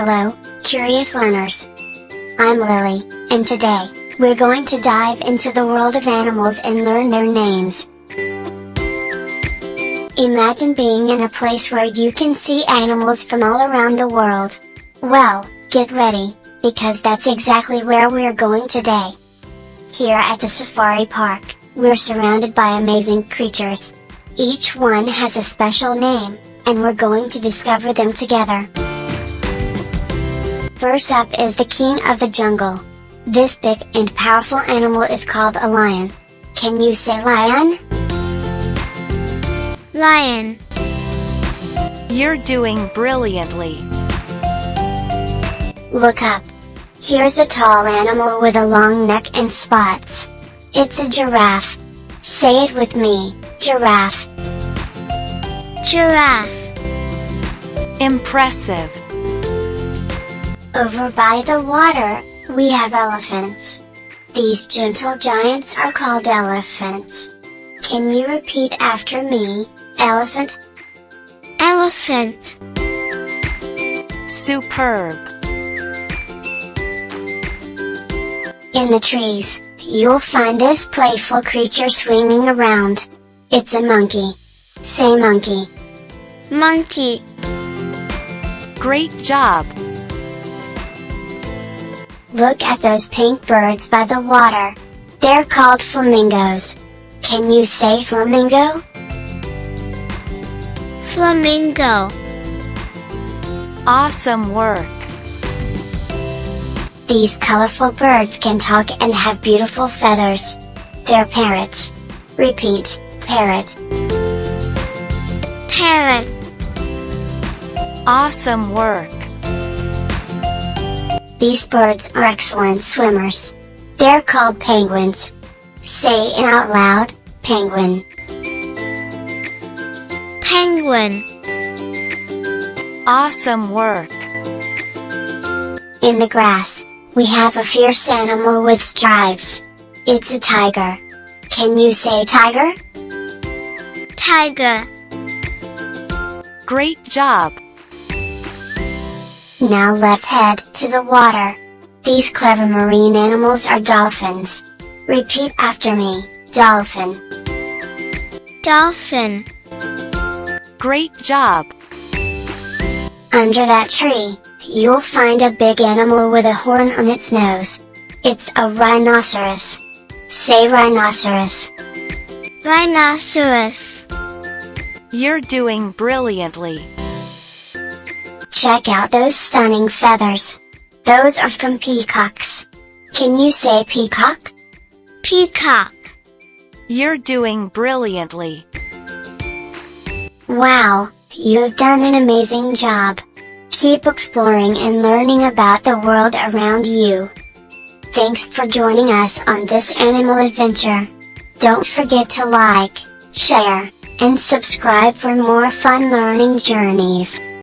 Hello, curious learners. I'm Lily, and today, we're going to dive into the world of animals and learn their names. Imagine being in a place where you can see animals from all around the world. Well, get ready, because that's exactly where we're going today. Here at the safari park, we're surrounded by amazing creatures. Each one has a special name, and we're going to discover them together. First up is the king of the jungle. This big and powerful animal is called a lion. Can you say lion? Lion. You're doing brilliantly. Look up. Here's a tall animal with a long neck and spots. It's a giraffe. Say it with me, giraffe. Giraffe. Impressive. Over by the water, we have elephants. These gentle giants are called elephants. Can you repeat after me, elephant? Elephant. Superb. In the trees, you'll find this playful creature swinging around. It's a monkey. Say monkey. Monkey. Great job. Look at those pink birds by the water. They're called flamingos. Can you say flamingo? Flamingo. Awesome work. These colorful birds can talk and have beautiful feathers. They're parrots. Repeat, parrot. Parrot. Awesome work. These birds are excellent swimmers. They're called penguins. Say it out loud, penguin. Penguin. Awesome work. In the grass, we have a fierce animal with stripes. It's a tiger. Can you say tiger? Tiger. Great job. Now let's head to the water. These clever marine animals are dolphins. Repeat after me, dolphin. Dolphin. Great job. Under that tree, you'll find a big animal with a horn on its nose. It's a rhinoceros. Say rhinoceros. Rhinoceros. You're doing brilliantly. Check out those stunning feathers. Those are from peacocks. Can you say peacock? Peacock. You're doing brilliantly. Wow, you've done an amazing job. Keep exploring and learning about the world around you. Thanks for joining us on this animal adventure. Don't forget to like, share, and subscribe for more fun learning journeys.